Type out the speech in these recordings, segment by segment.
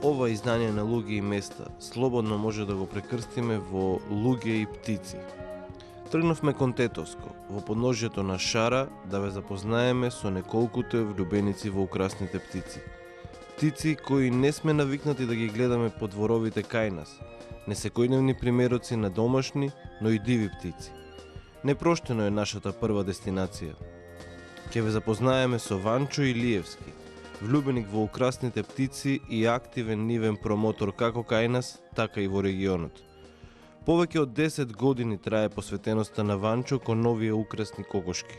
Ова издание на луѓе и места слободно може да го прекрстиме во луѓе и птици. Тргнавме кон Тетовско, во подножјето на Шара, да ве запознаеме со неколкуте влюбеници во украсните птици. Птици кои не сме навикнати да ги гледаме по дворовите кај нас, несекојдневни примероци на домашни, но и диви птици. Непроштено е нашата прва дестинација. Ќе ве запознаеме со Ванчо Илиевски, влюбеник во украсните птици и активен нивен промотор како кај нас, така и во регионот. Повеќе од 10 години трае посветеноста на Ванчо кон новие украсни кокошки.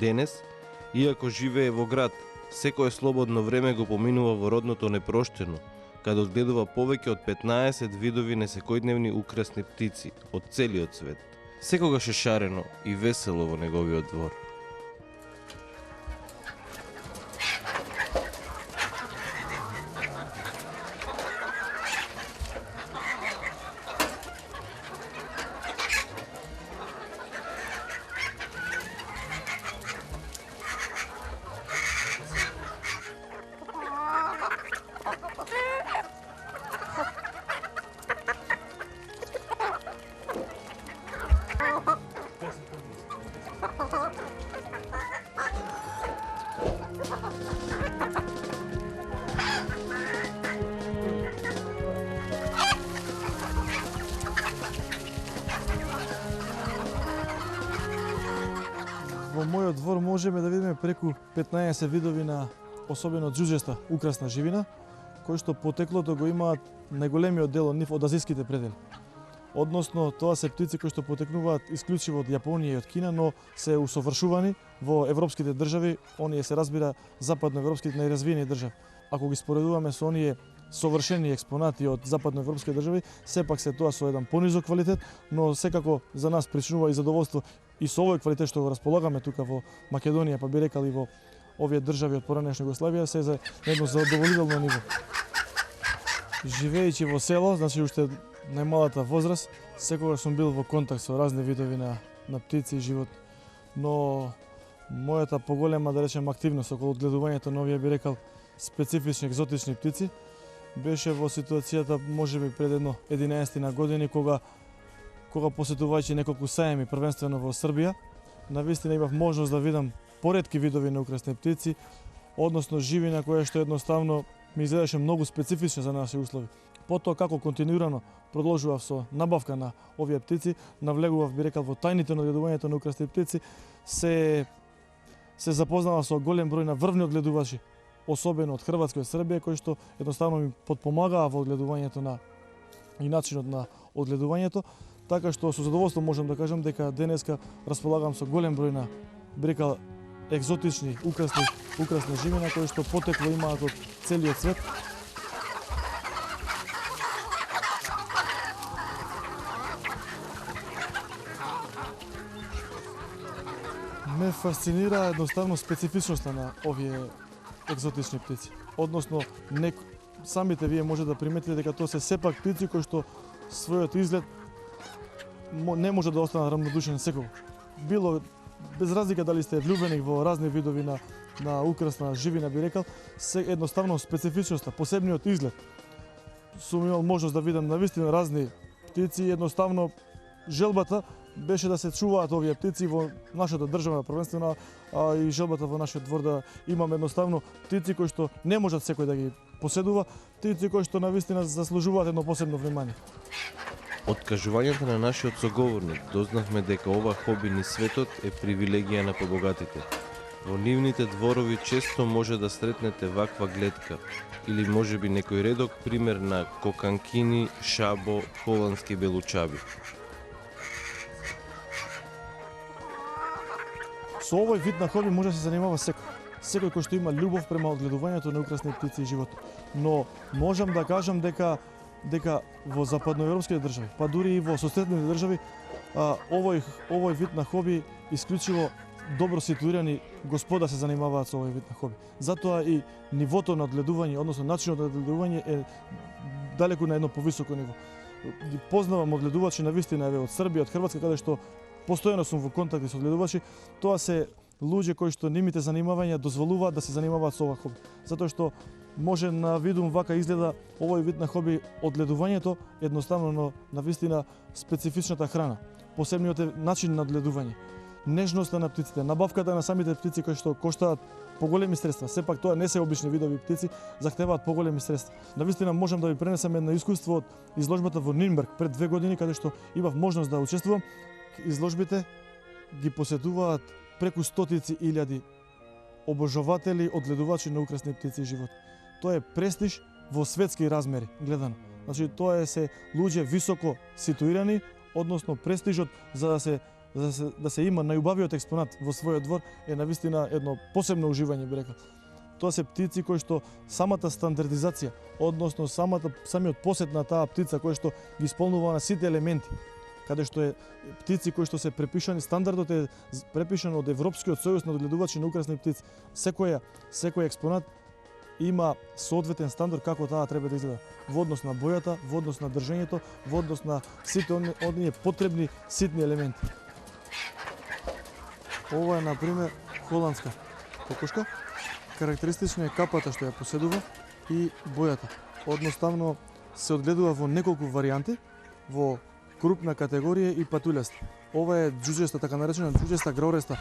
Денес, иако живее во град, секое слободно време го поминува во родното Непроштено, каде одгледува повеќе од 15 видови несекојдневни украсни птици од целиот свет. Секогаш е шарено и весело во неговиот двор. Во мојот двор можеме да видиме преку 15 видови на особено џуџеста украсна живина, кои што потеклото го имаат најголемиот дел од нив од азиските предели. Односно, тоа се птици кои што потекнуваат исклучиво од Јапонија и од Кина, но се усовршувани во европските држави, оние се разбира западноевропските најразвиени држави. Ако ги споредуваме со оние совршени експонати од западноевропски држави, сепак се тоа со еден понизок квалитет, но секако за нас причинува и задоволство и со овој квалитет што го располагаме тука во Македонија, па би рекал и во овие држави од поранешна Југославија, се за едно задоволително ниво. Живеејќи во село, значи уште најмалата возраст, секогаш сум бил во контакт со разни видови на птици и живот. Но мојата поголема, да речем, активност околу одгледувањето на овие, би рекал, специфични екзотични птици беше во ситуацијата можеби пред едно 11 години, кога посетувајќи неколку саеми, првенствено во Србија, навистина имав можност да видам поретки видови на украсни птици, односно живина која што едноставно ми изгледаше многу специфична за наши услови. Потоа како континуирано продолжував со набавка на овие птици, навлегував, би рекал, во тајните на одгледувањето на украсни птици, се запознавав со голем број на врвни одгледувачи, особено од Хрватска и Србија, кои што едноставно ми подпомагаа во одгледувањето и начинот на одгледувањето, така што со задоволство можам да кажам дека денеска располагам со голем број на, би рекал, екзотични украсни живина кои што потекло имаат од целиот свет. Ме фасцинира едноставно специфичноста на овие екзотични птици. Односно, самите вие може да приметите дека тоа се сепак птици кои што својот изглед не може да остане рамнодушен секој. Било без разлика дали сте влюбеник во разни видови на украсна живина, би рекал, едноставно специфичноста, посебниот изглед. Сум имал можност да видам навистина разни птици и едноставно желбата беше да се чуваат овие птици во нашата држава првенствено, а и желбата во нашиот двор да имаме едноставно птици кои што не можат секој да ги поседува, птици кои што навистина заслужуваат едно посебно внимание. Од кажувањето на нашиот соговорник дознавме дека ова хоби низ светот е привилегија на побогатите. Во нивните дворови често може да сретнете ваква гледка, или можеби некој редок пример на коканкини, шабо, холандски белучаби. Со овој вид на хоби може да се занимава секој. Секој кој што има љубов према одгледувањето на украсни птици и живот. Но можам да кажам дека во западноевропските држави, па дури и во соседните држави, овој вид на хоби исклучиво добро ситуирани господа се занимаваат со овој вид на хоби. Затоа и нивото на одгледување, односно начинот на одгледување е далеку на едно повисоко ниво. Ги познавам одгледувачи навистина од Србија, од Хрватска, каде што постојано сум во контакти со одгледувачи. Тоа се луѓе кои што нивните занимавања дозволуваат да се занимаваат со ова хоби. Затоа што може на видум вака изгледа овој вид на хоби одгледувањето едноставно, но навистина специфичната храна, посебниот начин на одгледување, нежноста на птиците, набавката на самите птици кои што коштаат поголеми средства. Сепак тоа не се обични видови птици, захтеваат поголеми средства. Навистина можам да ви пренесам едно искуство од изложбата во Нинберг пред 2 години, каде што имав можност да учествувам. Изложбите ги посетуваат преку стотици илјади обожаватели, одгледувачи на украсни птици и живот. Тоа е престиж во светски размери гледано. Значи тоа е се луѓе високо ситуирани, односно престижот за да се има најубавиот експонат во својот двор е навистина едно посебно уживање, би рекол. Тоа се птици кои што самата стандардизација, односно самиот посет на таа птица кој што ги исполнува на сите елементи, каде што е птици кои што се препишани, стандардот е препишан од Европскиот сојуз на одгледувачи на украсни птици. Секој експонат има соодветен стандард како таа треба да изгледа во однос на бојата, во однос на држењето, во однос на сите оние потребни ситни елементи. Ова е на пример холандска кокошка. Карактеристична е капата што ја поседува и бојата. Одноставно се одгледува во неколку варијанти, во крупна категорија и патуљаста. Ова е џуџеста, така наречена џуџеста грореста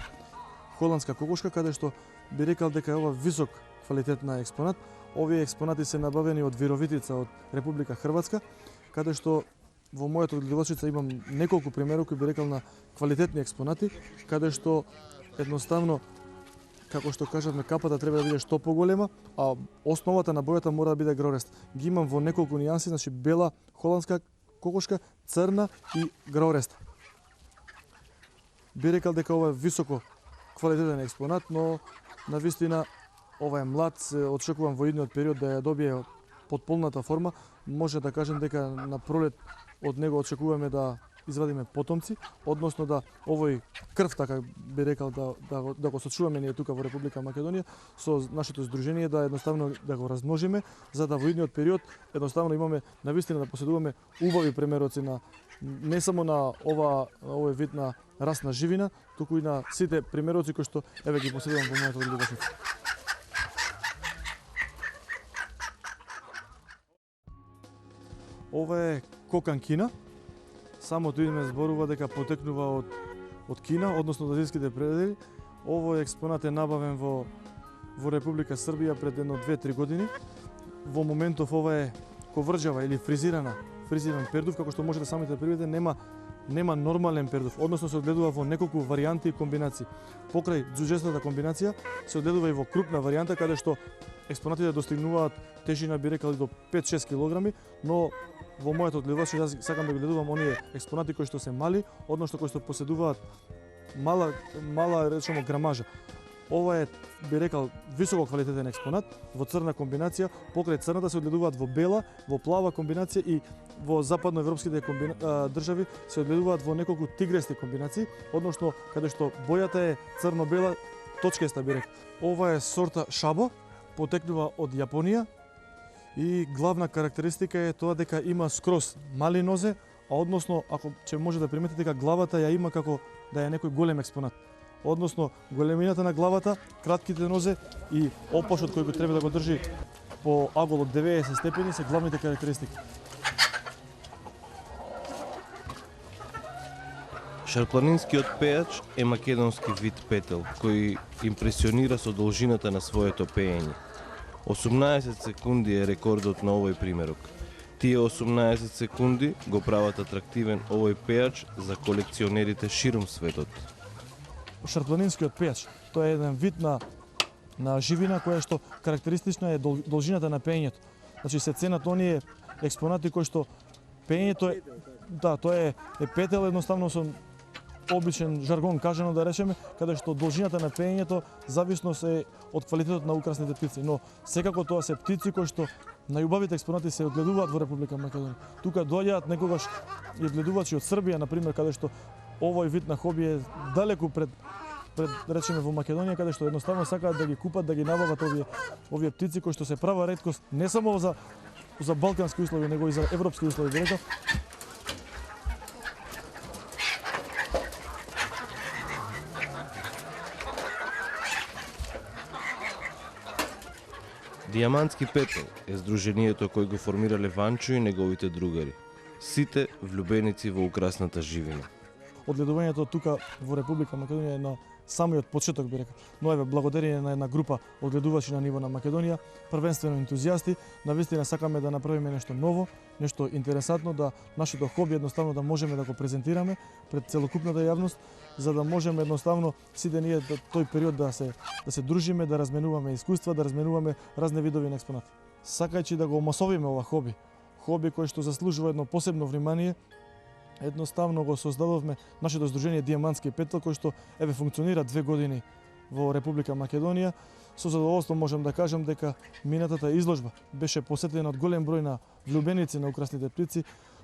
холандска кокошка, каде што би рекал дека е ова висок квалитет на експонат. Овие експонати се набавени од Вировитица, од Република Хрватска, каде што во мојата одгледувачица имам неколку примери кои би рекал на квалитетни експонати, каде што едноставно, како што кажавме, капата треба да биде што поголема, а основата на бојата мора да биде грорест. Ги имам во неколку нијанси, значи бела холандска кокошка, црна и грореста. Би рекал дека ова е високо квалитетен експонат, но навистина ова е млад, се очекувам во идниот период да ја добие потполната форма. Може да кажем дека на пролет од него очекуваме да извадиме потомци, односно да овој крв, така би рекал, да го сочуваме ние тука во Република Македонија со нашето здружение, да едноставно да го размножиме, за да во идниот период едноставно имаме навистина да поседуваме убави примероци на не само на овој вид на расна живина, туку и на сите примероци кои што еве ги поседувам во мојата одгледувачица. Ова е коканкина. Самото име зборува дека потекнува од Кина, односно од азијските предели. Овој експонат е набавен во Република Србија пред едно 2-3 години. Во моментов ова е коврџава или фризиран пердув, како што можете самите да прибедите, нема нормален пердув, односно се одгледува во неколку варијанти и комбинации. Покрај џуџестата комбинација се одгледува и во крупна варијанта, каде што експонатите достигнуваат тежина, би рекал, до 5-6 килограми, но во мојата одгледувачка јас сакам да ги гледувам оние експонати кои што се мали, односно кои што поседуваат мала речемо грамажа. Ова е, би рекал, високо квалитетен експонат во црна комбинација, покрај црната се одгледуваат во бела, во плава комбинација и во западноевропските држави се одгледуваат во неколку тигрести комбинации, односно каде што бојата е црно-бела, точкеста, би рекал. Ова е сорта шабо, потекнува од Јапонија и главна карактеристика е тоа дека има скроз мали нозе, а односно, ако ќе може да приметите дека главата ја има како да е некој голем експонат. Односно, големината на главата, кратките нозе и опашот кој го треба да го држи по агол од 90 степени се главните карактеристики. Шарпланинскиот пејач е македонски вид петел, кој импресионира со должината на своето пеење. 18 секунди е рекордот на овој примерок. Тие 18 секунди го прават атрактивен овој пејач за колекционерите широм светот. шарпланинскиот пејач. Тоа е еден вид на живина која што карактеристична е должината на пеењето. Значи се ценат оние експонати кои што пеењето е, да, тоа е петел едноставно со обичен жаргон кажано да речеме, каде што должината на пеењето зависност е од квалитетот на украсните птици, но секако тоа се птици кои што најубавите експонати се одгледуваат во Република Македонија. Тука доаѓаат некогаш и одгледувачи од Србија, на пример, каде што овој вид на хоби е далеку пред речеме во Македонија, каде што едноставно сакаат да ги купат, да ги набават овие птици кои што се права реткост не само за балкански услови, него и за европски услови, би рекол. Дијамантски петел е здруженијето кој го формирале Ванчо и неговите другари. Сите влюбеници во украсната живина. Одгледувањето тука во Република Македонија е на самиот почеток, би рекол. Но еве, благодарение на една група одгледувачи на ниво на Македонија, првенствено ентузијасти, навистина сакаме да направиме нешто ново, нешто интересантно, да нашето хоби едноставно да можеме да го презентираме пред целокупната јавност, за да можеме едноставно сите ние тој период да се дружиме, да разменуваме искуства, да разменуваме разни видови на експонати. Сакајќи да го масовиме ова хоби кој што заслужува едно посебно внимание, едноставно го создадовме нашето здружение Дијамантски петел, кој што еве функционира 2 години во Република Македонија. Со задоволство можам да кажам дека минатата изложба беше посетена од голем број на влюбеници на украсните птици,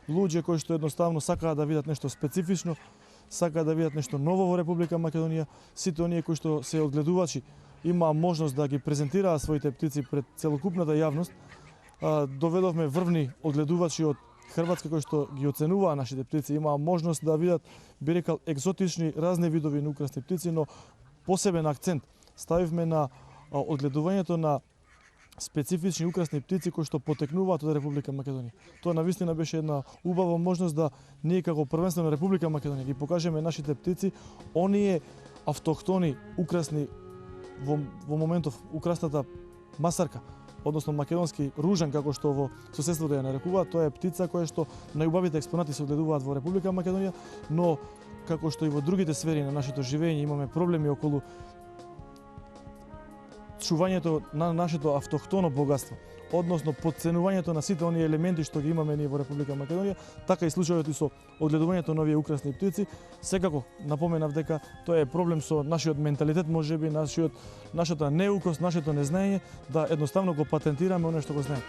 луѓе кои што едноставно сакаат да видат нешто специфично, сакаат да видат нешто ново во Република Македонија. Сите оние кои што се одгледувачи имаа можност да ги презентираат своите птици пред целокупната јавност. Доведовме врвни одгледувачи од Хрватска кои што ги оценуваа нашите птици, имаа можност да видат, би рекал, екзотични разни видови на украсни птици, но посебен акцент ставивме на одгледувањето на специфични украсни птици кои што потекнуваат од Република Македонија. Тоа навистина беше една убава можност да ние како првенствено Република Македонија ги покажеме нашите птици, оние автохтони украсни во моментов украсната масарка, односно македонски ружан, како што во соседството ја нарекуваат. Тоа е птица која што најубавите експонати се одгледуваат во Република Македонија, но како што и во другите сфери на нашето живење имаме проблеми околу чувањето на нашето автохтоно богатство, односно подценувањето на сите оние елементи што ги имаме ние во Република Македонија, така и случајот и со одгледувањето на овие украсни птици. Секако напоменав дека тоа е проблем со нашиот менталитет, можеби нашата неукост, нашето незнаење, да едноставно го патентираме оно што го знаеме.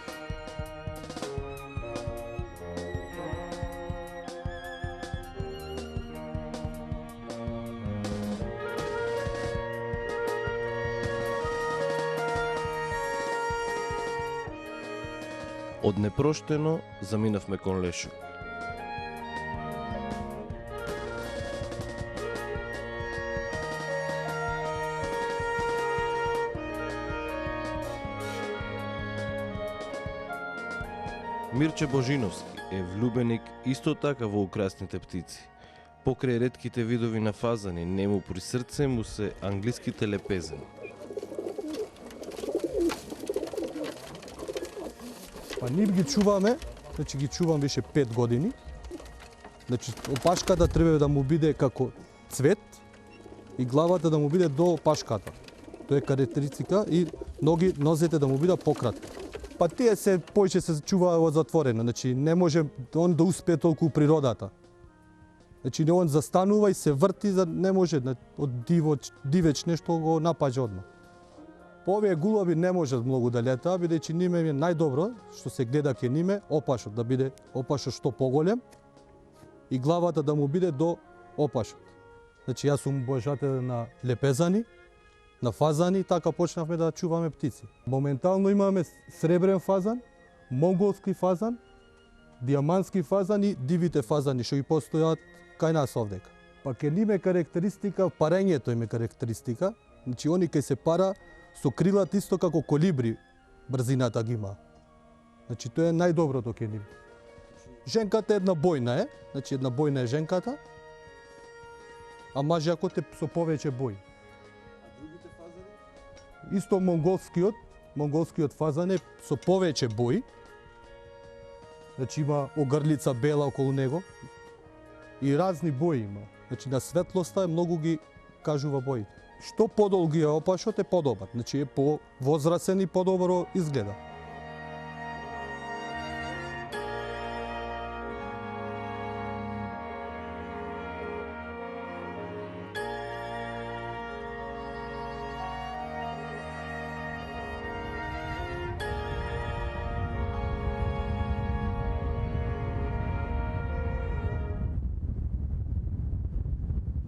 Од непроштено заминавме кон лешо. Мирче Божиновски е влюбеник исто така во украсните птици. Покрај ретките видови на фазани, нему при срце му се англиските лепезени. Па ние ги чуваме, значи ги чувам више 5 години. Значи опашката треба да му биде како цвет и главата да му биде до опашката. Тоа е карактеристика и нозете да му бидат пократки. Па тие се повеќе се чуваат затворено, значи не може он да успее толку природата. Значи он застанува и се врти, не може од дивеч нешто го напаѓа одма. По овие гулаби не можат многу да летаат, бидејќи ниме е најдобро што се гледа ке ниме опашот, да биде опашот што поголем и главата да му биде до опашот. Значи јас сум обожател на лепезани, на фазани, така почнавме да чуваме птици. Моментално имаме сребрен фазан, монголски фазан, дијамантски фазан и дивите фазани што и постојат кај нас овдека. Па ке ниме карактеристика, парењето им е карактеристика, значи они ке се пара со крилат исто како колибри, брзината ги има. Значи тоа е најдоброто ке нив. Женката една бојна е, значи една бојна е женката, а мажјакот е со повеќе бој. Исто монголскиот фазан е со повеќе бој. Значи има огрлица бела околу него и разни бои има. Значи на светлоста многу ги кажува боите. Што подолги е опашот е подобар, значи е повозрасен и подобро изгледа.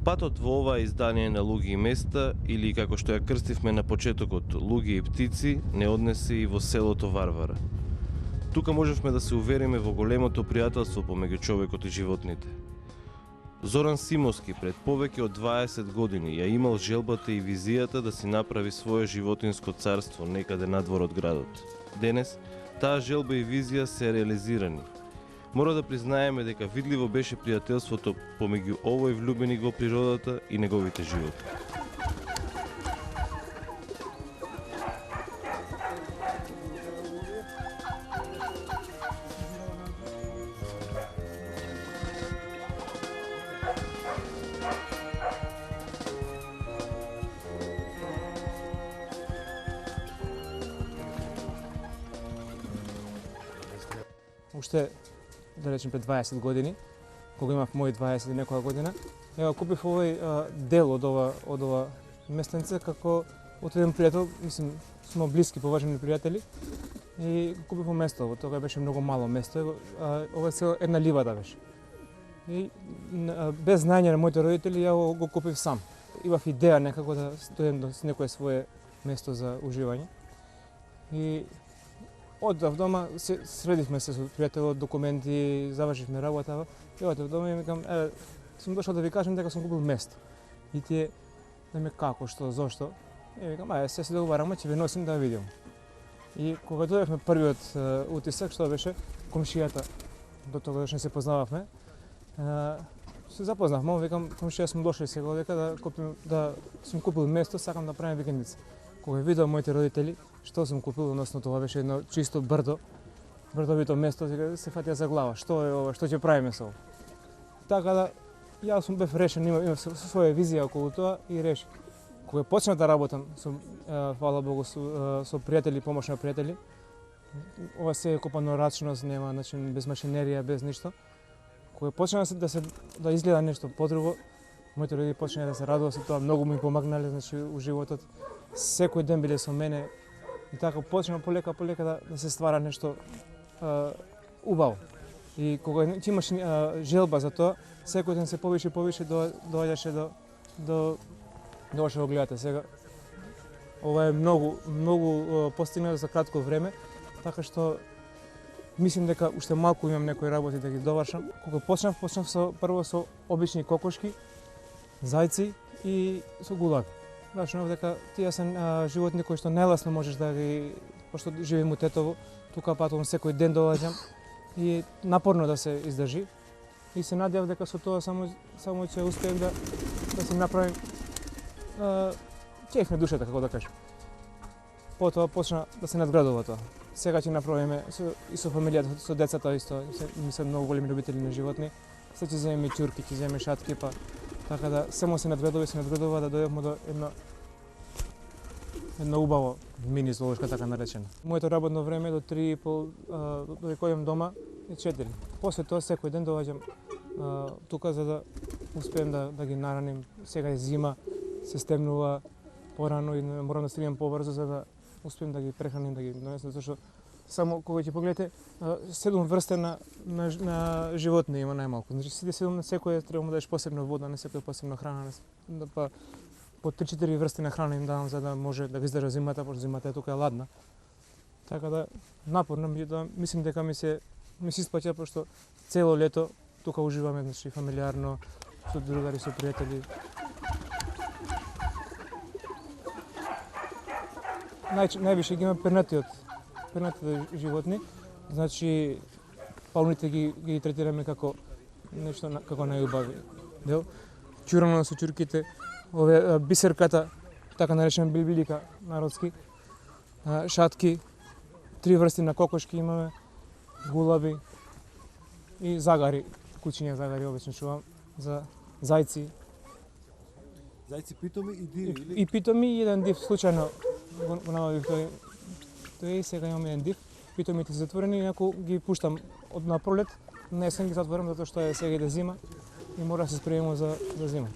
Патот во ова издание на Луѓе и места, или како што ја крстивме на почетокот Луѓе и птици, не однесе и во селото Варвара. Тука можевме да се увериме во големото пријателство помеѓу човекот и животните. Зоран Симовски пред повеќе од 20 години ја имал желбата и визијата да си направи свое животинско царство некаде надвор од градот. Денес, таа желба и визија се реализирани. Мора да признаеме дека видливо беше пријателството помеѓу овој влюбеник во природата и неговите животни. Уште да речем пред 20 години, кога имав мои 20 и некоја година, ја купив овој дел од ова местенце како од еден пријател, мислам, сме блиски, поважени пријатели, и купив место, тоа беше многу мало место, ова се една ливада беше. И без знаење на моите родители ја го купив сам. Имав идеја некако да стојам до некое свое место за уживање. И одав дома, средивме се со пријателот, документи, завршивме работа. И одев дома и викам, сум дошол да ви кажам дека сум купил место. И тие, да ме како, што, зошто? И викам, се си договараме, ќе ви носим да видим. И кога дојдевме првиот утисак, што беше комшијата, до тогаш не се познававме, се запознавме, викам, комшија сум дошли сега дека да сум купил место, сакам да правим викендица. Кога видов моите родители, што сум купил, односно тоа беше едно чисто брдовито место, се фатија за глава. Што е ова, што ќе правиме со ова? Така да, јас сум бев решен, имав своја визија околу тоа и решив. Кога почнав да работам, фала Богу, со пријатели, помошни пријатели, ова се е копано рачност, нема начин, без машинерија, без ништо. Кога почнав да изгледа нешто подруго, моите родители почнале да се радуваат со тоа, многу ми помагнале, значи, у животот. Секој ден биле со мене и така почна полека да се ствара нешто убаво. И кога ти имаш желба за тоа, секој ден се повише доаѓаше до што го гледате сега. Ова е многу постигнато за кратко време, така што мислим дека уште малку имам некои работи да ги довршам. Кога почнав прво со обични кокошки, зајци и со гулаби. Рачунав дека тие се животни кои што најлесно можеш да ги, пошто живеем у Тетово, тука патувам секој ден доаѓам и напорно да се издржи. И се надевам дека со тоа само ќе успеем да се направим ќеф на душата, како да кажем. Потоа почна да се надградува тоа. Сега ќе направиме и со фамилијата, со децата исто, ми се многу големи любители на животни. Се ќе земеме ќурки, ќе земеме шатки, па така да само се надградува да дојдеме до едно убаво мини зоолошка, така наречена. Моето работно време до 3:30 додека одам дома е 4. После тоа секој ден доаѓам тука за да успеем да ги нараним. Сега е зима, се стемнува порано и морам да стигнем побрзо за да успеем да ги прехраним, да ги донесем, затоа што само кога ќе погледнете 7 врсти на животни има најмалку. Значи 7 на секој треба да дадеш посебна вода, на секој посебна храна, па по 3-4 врсти на храна им давам за да може да ги издржа зимата, пошто зимата е тука е ладна. Така да напорно, меѓутоа мислим дека ми се исплаќа, пошто цело лето тука уживаме, значи фамилиарно, со другари, со пријатели. Највише ги има пернатите животни, значи пауните ги третираме како нешто како најубави дел. Ќурано со ќурките, ове бисерката, така наречена билбилика народски, шатки, 3 врсти на кокошки имаме, гулаби и загари, кучиња загари обично чувам, за зајци. Зајци, питоми и диви или? И питоми и еден див случајно го набавив тој и сега имам еден див. Питомите се затворени и ако ги пуштам од на пролет, на есен ги затворам затоа што е сега иде зима и мора да се спремимо за зима.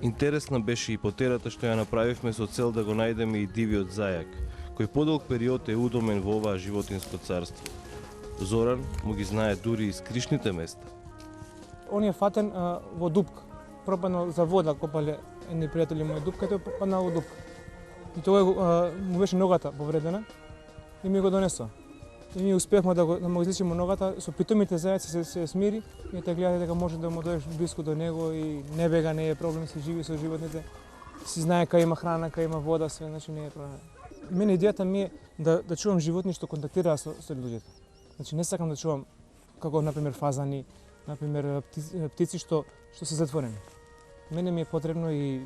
Интересна беше и потерата што ја направивме со цел да го најдеме и дивиот зајак, кој подолг период е удомен во оваа животинско царство. Зоран му ги знае дури и скришните места. Он е фатен во дупка. Пропаднал за вода, копале едни пријатели мои дупка, тој пропаднал во дупка. И тогаш му беше ногата повредена и ми го донесо. И ние успеавме да му излечиме ногата, со питомите зајаци се смири и те гледа дека може да му дојдеш блиску до него и не бега, не е проблем, си живи со животните. Си знае кај има храна, кај има вода, све, значи не е проблем. Мене идејата ми е да чувам животни што контактираат со луѓето. Значи не сакам да чувам како например фазани, например птици што се затворени. Мене ми е потребно и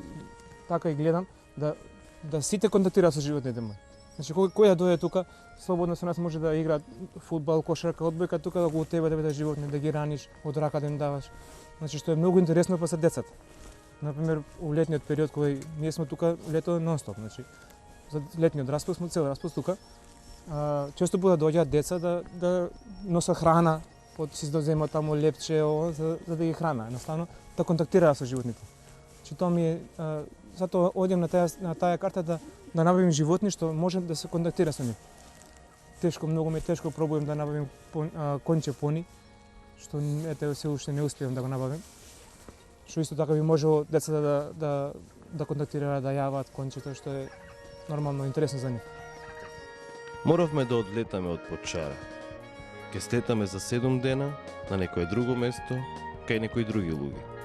така и гледам да сите контактираат со животните мои. Значи кој да дојде тука, слободно со нас може да игра фудбал, кошарка, одбојка, тука да го од тебе да биде животни, да ги раниш, од рака да им даваш. Значи што е многу интересно па се децата. Например, у летниот период кој ние сме тука лето нон-стоп, значи за летниот распуст сме цел распуст тука. Често пати доаѓаат деца да носат храна, си доземат таму лепче, за да ги храна, едноставно да контактираат со животните. Значи тоа ми е затоа одам на таа карта да набавим животни што може да се контактира со нив. Тешко, многу ми е тешко, пробувам да набавим конче пони, што ете се уште не успеам да го набавим. Што исто така би можело децата да контактираат, да јаваат кончето, што е нормално интересно за нив. Моравме да одлетаме од Почара. Ке слетаме за 7 дена на некое друго место, кај некои други луѓе.